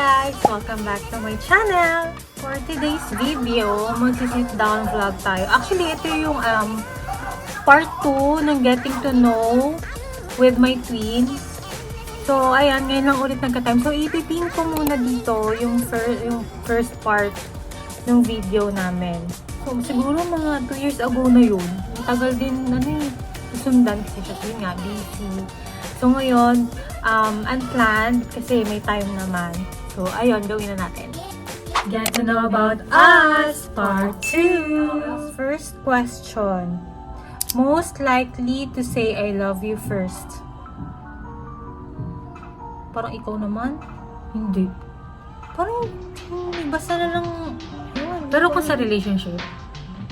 guys! Welcome back to my channel! For today's video, mag-sit down vlog tayo. Actually, ito yung part 2 ng getting to know with my twins. So, ayan, ngayon lang ulit nagka-time. So, ipipin ko muna dito yung first part ng video namin. So, siguro mga 2 years ago na yun. Tagal din, susundan kasi siya. Yun nga, busy. So, ngayon, unplanned kasi may time naman. So, ayun, gawin na natin. Get to know about us, part 2. First question. Most likely to say I love you first. Parang ikaw naman? Hindi. Parang, basta na lang, pero kung sa relationship,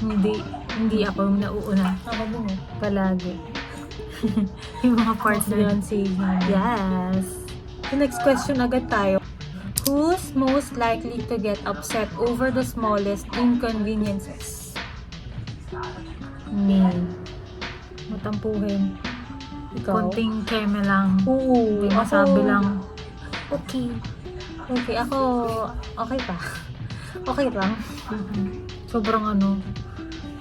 hindi ako yung nauuna. Ako din eh. Palagi. Yung mga parts na yun. Yes. The next question agad tayo. Who's most likely to get upset over the smallest inconveniences? Me. Matampuhin. Ikaw? Konting keme lang. Oo. Masabi lang. Okay. Okay. Ako, okay pa. Okay lang. Sobrang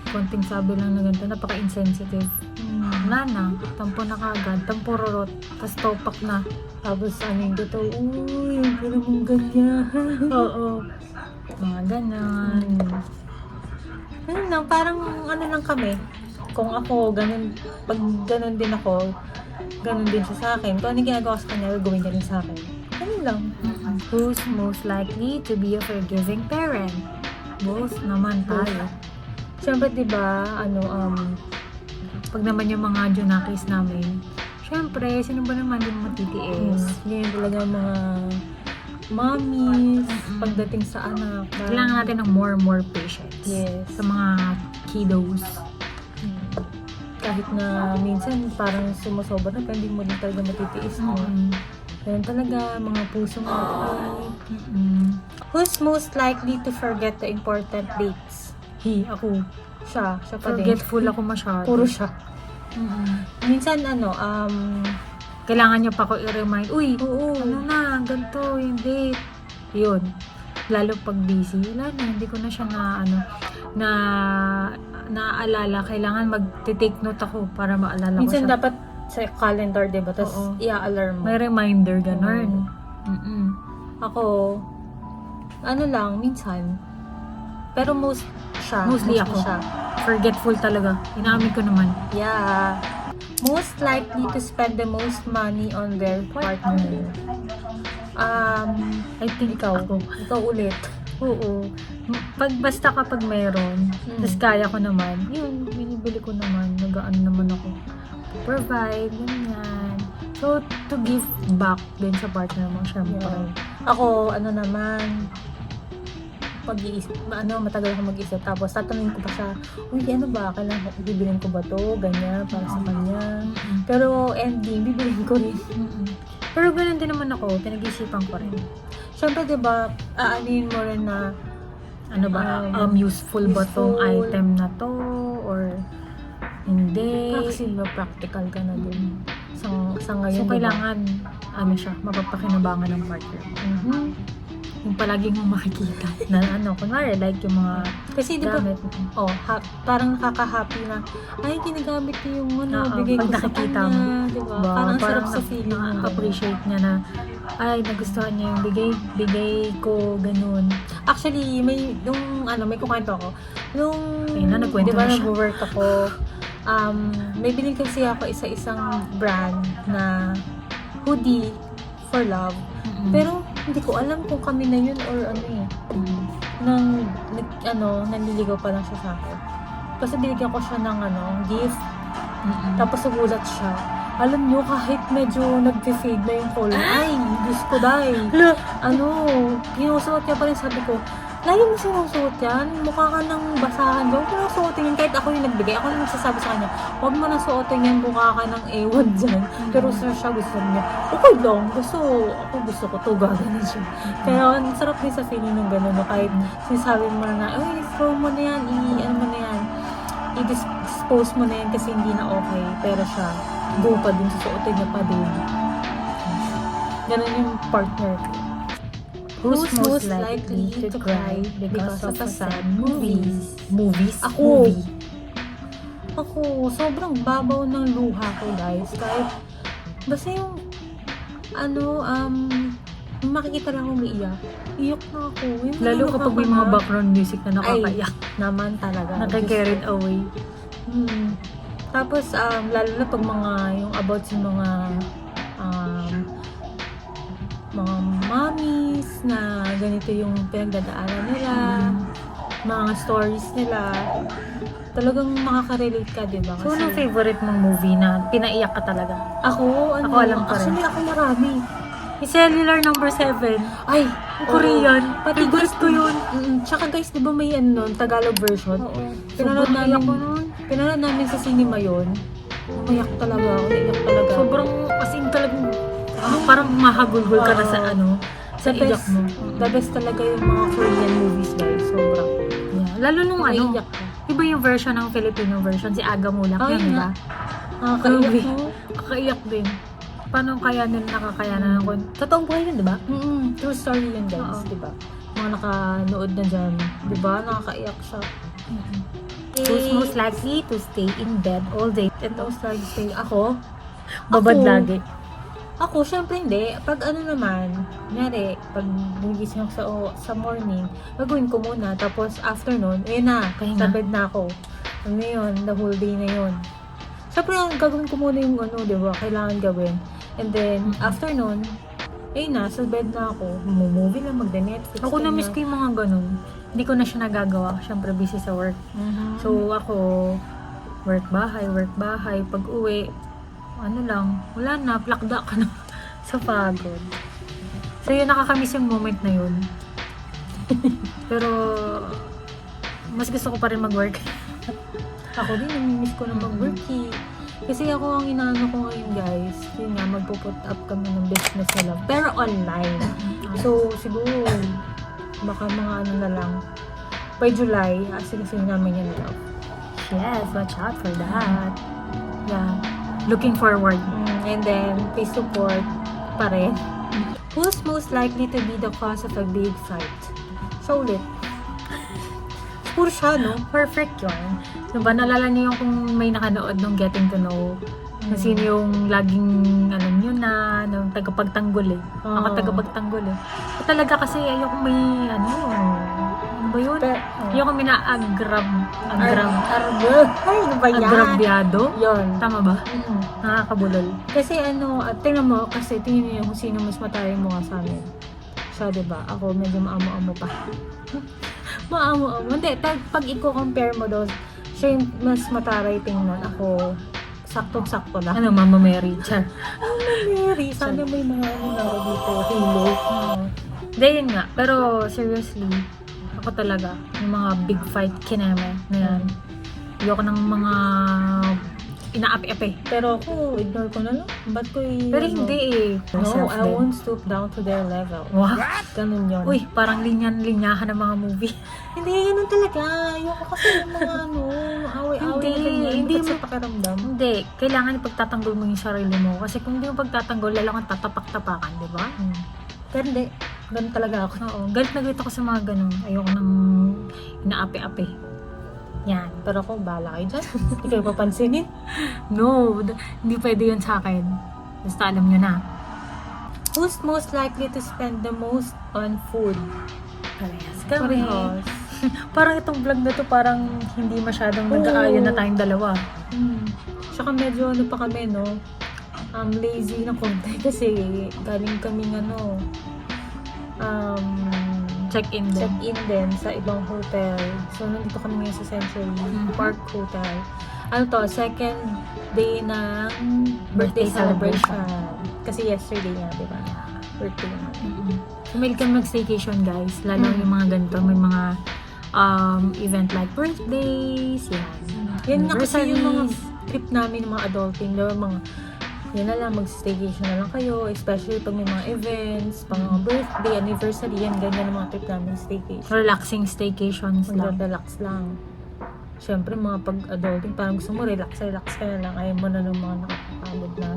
konting sabi lang na ganito. Napaka-insensitive. Wala na. Tampo na kagad. Tampo rorot. Tapos topak na. Tapos yung dito, uy, yung pala mong ganyan. Oo. Mga ganon. Ganun lang. Parang lang kami. Kung ako, ganun. Pag ganun din ako, ganun din siya sa akin. Kung ano ginagawa sa kanya, gawin niya rin sa akin. Ganun lang. Who's most likely to be a forgiving parent? Both naman tayo. Siyempre, diba, pag naman yung mga junakis namin, syempre, sino ba naman yung matitiis? Ganyan talaga mga mommies, pagdating sa anak. Kailangan natin ng more patience. Yes. Sa mga kiddos. Kahit na minsan parang sumusobra na, pero hindi mo din talaga matitiis mo. Ganyan talaga, mga pusong natin. Who's most likely to forget the important dates? Ako. Siya pa din. Forgetful ako masyado. Puro siya. Minsan kailangan niya pa ako i-remind, uy, ganito yung date. Yun. Lalo pag busy, hindi ko na siya naaalala. Kailangan mag-take note ako para maalala ko siya. Minsan dapat sa calendar, diba? Tapos i-alarm mo. May reminder, ganun. Ako, minsan. Pero mostly ako. Forgetful talaga. Inaamin ko naman. Yeah. Most likely to spend the most money on their partner. I think ako. Ikaw ulit. Oo. Basta kapag mayroon, tapos kaya ko naman, yun, binibili ko naman, nag-ano naman ako. Provide, ganyan. So, to give back din sa partner mo, syempre. Yeah. Ako, naman, pag-iisip, matagal ako mag-isip, tapos tatanungin ko pa siya, uy, kailangan bibilin ko ba to, ganyan, para sa kanya. Pero ending, bibilin ko rin. Pero ganun din naman ako, pinag-isipan ko rin. Siyempre, diba, aanin mo rin na, useful ba tong item na to, or hindi. Kasi practical ka na din. Sa ngayon, so, kailangan, mapapakinabangan ng partner. Yung palaging mo makikita na kunwari like yung mga kasi di ba parang nakaka-happy na ay ginagamit ko yung bigay ko sa kanya, di ba? Parang sarap sa feeling mo, appreciate niya na ay nagustuhan niya yung bigay ko, ganun. Actually may may kukwento ako nung di ba nag-work ako, may bilhin kasi ako isa-isang brand na hoodie for love. Pero hindi ko alam kung kami na yun or nanliligaw pa lang siya sa akin. Kasi binigyan ko siya ng gift. Tapos nagulat siya. Alam nyo, kahit medyo nag-fade na yung color, ay, Diyos ko dahil. Pinusuot niya pa rin, sabi ko, lagi mo sinusuot yan, mukha ka ng basahan, huwag mo nang suotin yan, kahit ako yung nagbigay, ako yung nagsasabi sa kanya, huwag mo nang suotin yan, mukha ka ng ewan dyan. Pero siya gusto niya, okay lang, gusto ko to, gagawin siya. Kaya ang sarap din sa feeling ng gano'n, kahit sinasabi mo na, throw mo na yan, i-dispose mo na yan kasi hindi na okay, pero siya, go pa din, susuotin niya pa din. Ganun yung partner ko. Who's most likely to cry because of a sad movies? Movies? Ako. Movie. Ako, sobrang babaw ng luha ko, guys. Kahit, basta yung, makikita lang akong umiiyak. Iyak na ako. Yung Lalo iyak kapag ako may mga na. background music na nakakaiyak. Naman talaga. Nakakarried away. Tapos, lalo na pag mga, yung about sa mga mommies na ganito yung pinagdadaanan nila, mga stories nila, talagang makaka-relate ka, diba? So, anong favorite mong movie na pinaiyak ka talaga? Ako, Ako alam ko rin. actually, ako marami. Yung Cellular number 7. Ay, Yung Korean. Pati Favorite ko yun. Tsaka guys, di ba may Tagalog version? Oo. Pinanood Sobrang namin, iyak ko nun. pinanood namin sa cinema yun. Umiyak talaga ako, naiyak talaga. Sobrang, as in talagang, parang mahagulgol ka na sa sa The iyak best, mo. the best talaga yung mga Korean movies guys, sobrang. Yeah. Lalo nung Naiyak ka. iba yung version ng Filipino version, si Aga Mulak Ay, yun, nga. diba? Nakakaiyak Grabe. mo. Kakaiyak din. Paano kaya nila nakakayanan ng totoong buhay yun, diba? True story yun guys, Oo. di ba? Mga nakanood na dyan, di ba? Nakakaiyak siya. Who's most likely to stay in bed all day? Ito, stay. Ako? Babad Ako. lagi. Ako, syempre hindi. Pag naman, kunyari, pag nagising ako sa morning, gagawin ko muna. Tapos afternoon, ayun na, Pahinga. sa bed na ako. Ano yun, the whole day na yun. Syempre, gagawin ko muna yung di ba, kailangan gawin. And then, afternoon, ayun na, sa bed na ako. Movie lang, magda-Netflix. Ako na-miss ko yung mga ganun. Hindi ko na siya nagagawa. Siyempre, busy sa work. So, ako, work-bahay. Pag uwi, wala na, plakda ka na sa pagod. So, yun, nakakamiss yung moment na yun. Pero, mas gusto ko pa rin mag-work. Ako din, namimiss ko na mag-work eh. Kasi ako ang inaano ko ngayon guys, yun nga, magpo-put up kami ng business nila. Pero online. So, siguro, baka mga na lang. By July, asigasin namin yan daw. Yes, watch out for that. Yeah. Looking forward. And then, please support pa rin. Who's most likely to be the cause of a big fight? So, ulit. Puro siya, no? Perfect yun. So ba, nalala niyo yung kung may nakanood nung Getting to Know? Kung sino yung laging, alam nyo na, nung tagapagtanggol eh. Ako tagapagtanggol eh. So, talaga kasi ayoko may, ano ba yun? Ayoko may na-agrabyado. Ay, ano ba yan? Agrabyado? Yun. Tama ba? Nakakabulol. Kasi tingnan mo, kasi tingnan niyo kung sino mas mataray mo nga sa amin. Siya, diba? Ako medyo maamo-amo pa. Maamo-amo. Hindi, pag i-compare mo daw, siya yung mas mataray tingnan. Ako, saktong-sakto lang. Ano, Mama Mary? Char. Mary, sana may mga dito, halo. Hindi, yun nga. Pero, seriously, ako talaga, yung mga big fight kineme na yan. Ayoko ng mga inaapi-api. Pero ako, ignore ko na lang. Ba't ko Pero hindi eh. No, I won't stoop down to their level. What? Ganun yun. Uy, parang linyahan ng mga movie. Hindi, ganun talaga. Ayoko kasi ng mga away-away. Hindi mo mo pakiramdam. Hindi. Kailangan ipagtatanggol mo yung sarili mo. Kasi kung hindi mo pagtatanggol, lalo kang tatapak-tapakan, di ba? Pero hindi, ganun talaga ako. Oo. Galit na galit ako sa mga ganun. Ayoko nang inaapi-api. Yan. Pero ako, bahala kayo dyan. Hindi kayo papansinin. No, hindi pwede yun sa akin. Basta alam nyo na. Who's most likely to spend the most on food? Parehas kami. Parehas. Parang itong vlog na to parang hindi masyadong nag-aayon na tayong dalawa. Saka medyo pa kami, no? Lazy na konti kasi galing kaming Check-in din. check-in din sa ibang hotel. So, nandito kami ngayon sa Century Park Hotel. Second day ng birthday Birthday celebration. Kasi yesterday nga, di ba? Birthday nga. So, may kami mag-staycation, guys. Lalo yung mga ganito. May mga event like birthdays, Yan nga kasi yung mga anniversaries. trip namin ng mga adulting, diba, yan na lang, mag-staycation na lang kayo, especially pag may mga events, pang mga birthday, anniversary, yan, ganyan ang mga trip namin, staycation. Relaxing staycations lang. Mag-relax lang. Siyempre, mga pag-adulting, parang gusto mo, relax ka na lang, ayaw mo na ng mga nakakapagod na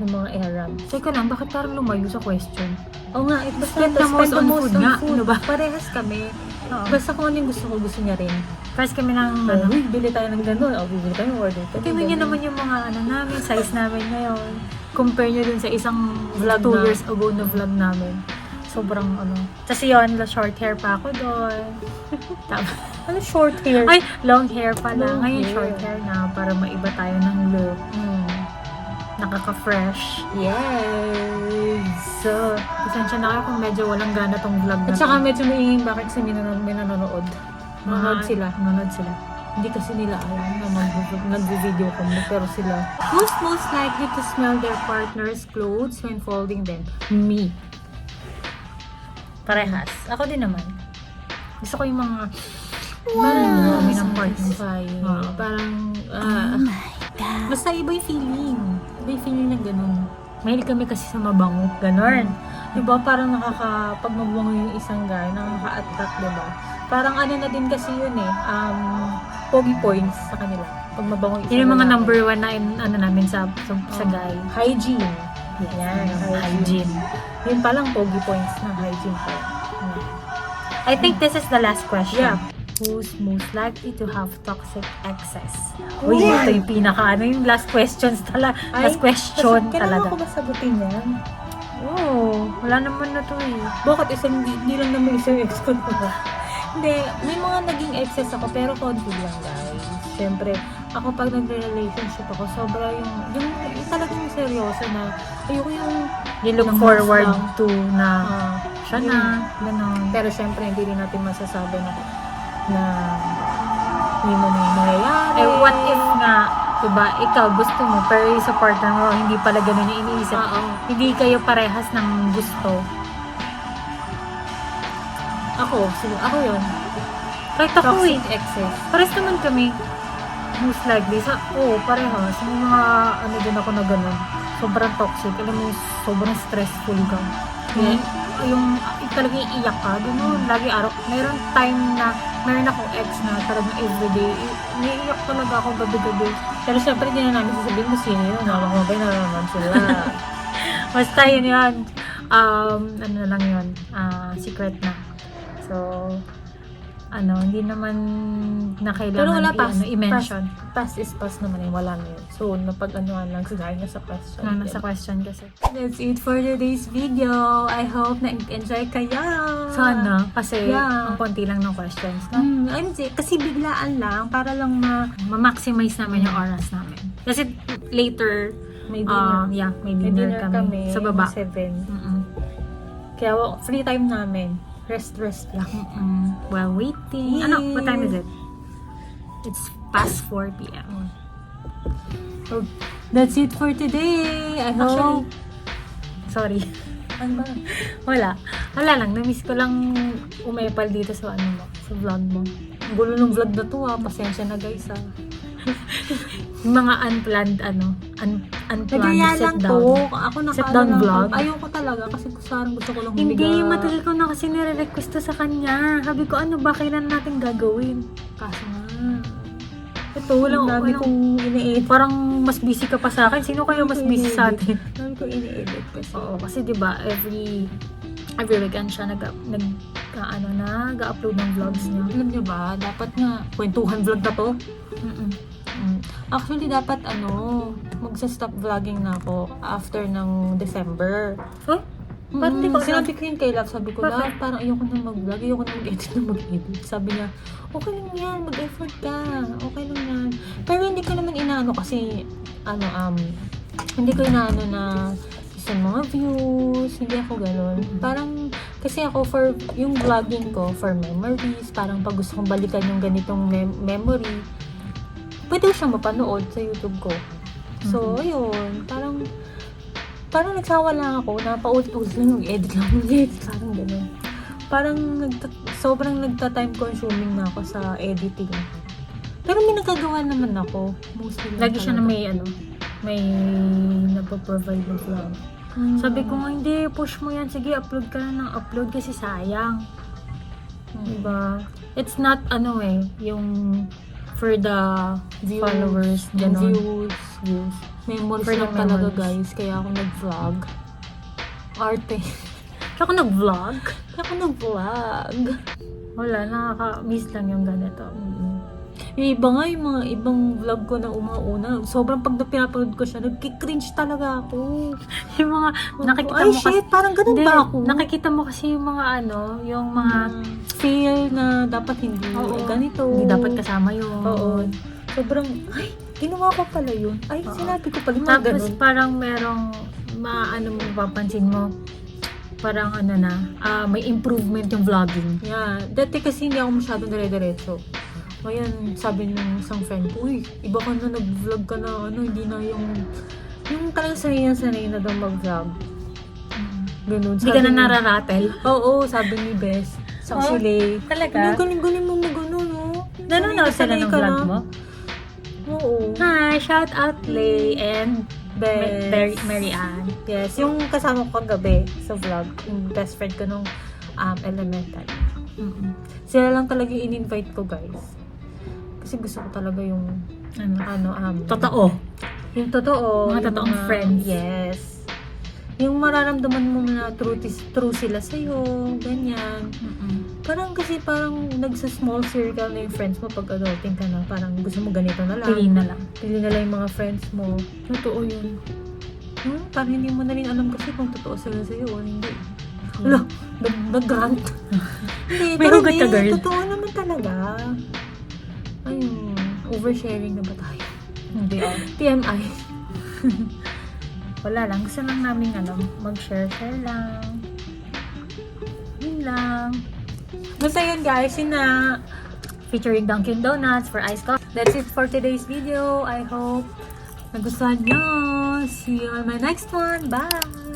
ng mga errands. Teka lang, bakit parang lumayo sa question? Oo nga, basta Spend the most on food nga. Ano ba? Parehas kami. Oo. Basta kung ano yung gusto niya rin. First kami ng Ano, bili tayo ng gano'n. O, bibili tayo, order tayo. tingnan nyo naman yung mga namin, size namin ngayon. Compare nyo dun sa isang Vlog 2 na. years ago na vlog namin. Sobrang Tapos yun, short hair pa ako doon. Tapos, Ano short hair? ay, long hair pala. Long Ngayon, hair. short hair na para maiba tayo ng look. Nakaka-fresh. Yes! So, pasensya na kayo kung medyo walang gana tong vlog na At saka to. medyo maingin bakit kasi may nanonood. Nanonood sila. Nanonood sila. Hindi kasi nila alam na nag-video kami, pero sila. Who's most likely to smell their partner's clothes when folding them? Me. Parehas. Ako din naman. Gusto ko yung mga Parang kami ng partner. satisfying. Oo. Parang, basta iba yung feeling. Iba yung feeling na ganun. Mahilig kami kasi sa mabango. Ganon. Diba, parang pag mabango yung isang guy, nakaka-attract, diba? Parang ano na din kasi yun pogi points sa kanila. Pag mabango yung isang Yun yung mga lalaki. number one na namin sa guy. Hygiene. Yan, hygiene. hygiene. Yun palang pogi points ng hygiene pa. I think this is the last question. Yeah. Who's most likely to have toxic exes? Uy! Uy, ito yung yung last questions talaga. Last question Kailangan talaga. ko ba sagutin yan? Oo, wala naman na to eh. Bakit hindi lang naman isang ex ko ba? Hindi, may mga naging exes ako pero konti lang guys. Siyempre, ako pag nagre-relationship ako, sobra yung talagang seryoso na ayoko yung You look Lang forward lang. to na siya yun. na, gano'n. Pero siyempre, hindi rin natin masasabi na hindi mo na yung nangyayari. Eh, what if nga, diba, ikaw gusto mo, pero yung sa partner mo, hindi pala ganun yung iniisip. Oo. Hindi kayo parehas ng gusto. Ako yun. Kahit ako eh. Toxic exes. Parehas naman kami. Most likely. Parehas. May mga, din ako na ganun. Sobrang toxic. Alam mo, sobrang stressful ka. Yeah. Yung talagang iiyak ka. Ganun, lagi araw. Meron akong ex na talagang everyday. Iiyak talaga ako gabi-gabi. Pero siyempre, hindi na namin sasabihin kung sino yun. Nakakabay na naman sila. Basta yun yun. Ano lang yun. Secret na. So, hindi naman na Pero kailangan wala i-mention. Past is past naman eh. Wala na yun. So, napag-anuhan lang sigay na sa question. Nasa question kasi. That's it for today's video. I hope na enjoy kayo. Sana. Kasi, Yeah. ang konti lang ng questions. No? Kasi biglaan lang para lang Ma-maximize namin yung oras namin. Kasi later, may dinner. may May dinner kami. Sa baba. 7. Mm-mm. Kaya free time namin. Rest lang. While waiting. Yay. What time is it? It's past 4 p.m. So, that's it for today. I hope. Actually, sorry. Ano ba? Wala lang. Na-miss ko lang umepal dito sa sa vlog mo. Ang gulo ng vlog na to Pasensya na guys Yung mga unplanned unplanned Nagaya sit lang down. to. Ako Sit down vlog. Ayoko talaga kasi sarang gusto ko lang Hindi, matagal ko na kasi nire-request to sa kanya. Sabi ko, ano ba kailan natin gagawin? Kaso nga. Ito, walang Dami kong ini-edit. Parang mas busy ka pa sa akin. Sino kaya mas busy sa atin? Dami kong ini-edit kasi. Oo, kasi 'di ba every weekend siya nag-upload ng vlogs niya. Alam niyo ba, dapat nga kwentuhan vlog na to. Mm-mm. Actually, dapat magsa-stop vlogging na ako after ng December. Oh? Ba't di ko Sinabi ko yun kay Love, sabi ko, Bakit? Love, parang ayoko na mag-vlog, ayoko na mag-edit. Sabi niya, okay lang yan, mag-effort ka, okay lang yan. Pero hindi ko naman inaano kasi, hindi ko inaano na isa mga views, hindi ako ganun. Parang, kasi ako yung vlogging ko, for memories, parang pag gusto kong balikan yung ganitong memory, pwede ko siyang mapanood sa YouTube ko. So, ayun, parang nagsawa lang ako na paulit-ulit lang yung edit lang ulit. Parang gano'n. Parang sobrang nagta-time consuming na ako sa editing. Pero may nagagawa naman ako. Mostly lang Lagi siya na talaga. may nagpo-provide ng vlog. Sabi ko nga, hindi, push mo yan. Sige, upload ka na ng upload kasi sayang. Diba? It's not, yung for the Views, followers, gano'n. views. Memories For the lang talaga memories. guys, kaya ako nag-vlog. Arte. Tsaka nag-vlog. Kaya ako nag-vlog. Wala, nakaka-miss lang yung ganito. Yung iba nga, yung mga ibang vlog ko na umauna, sobrang pag pinapanood ko siya, nagkikringe talaga ako. Yung mga, nakikita Ay mo shit, parang ganun Hindi, ba ako? nakikita mo kasi yung mga yung mga, Feel na dapat hindi oo, ganito. hindi dapat kasama yun. Oo. Sobrang, ay, ginawa ko pala yun. Ay, Oo. sinabi ko pala yung mga Tapos ganun. parang merong, mo mapapansin mo, parang may improvement yung vlogging. Yeah. Dati kasi hindi ako masyadong dire-diretso. Ngayon, sabi ng isang friend ko, uy, iba ka na, nag-vlog ka na, hindi na yung talagang sanay na daw mag-vlog. Ganun. Hindi ka na nararatel. Oo, sabi ni Bess. Sa Oh, Chile. talaga? Ang galing-galing mo mag-ano, no? Nanonood sila ng vlog mo? Oo. Hi, shout out Lay and Bess. Mary Ann. Yes, yung kasama ko kagabi sa vlog, yung best friend ko nung elementary. Sila lang talaga yung in-invite ko, guys. Kasi gusto ko talaga yung Totoo. yung totoo. Mga yung totoong friends. Yes. Yung mararamdaman mo na true sila sa'yo, ganyan. Parang nagsa-small circle na yung friends mo pag adulting ka na. Parang gusto mo ganito na lang. Pili na lang. Pili na lang yung mga friends mo. Totoo yun. Parang hindi mo na rin alam kasi kung totoo sila sa'yo o hindi. Wala, nag-grant. Hindi, May pero hugot ka, girl. totoo naman talaga. Ayun, oversharing na ba tayo? Hindi. TMI. Wala lang. Gusto lang namin mag-share lang. Yun lang. Basta yun guys, yun na. Featuring Dunkin' Donuts for iced coffee. That's it for today's video. I hope nagustuhan nyo. See you on my next one. Bye!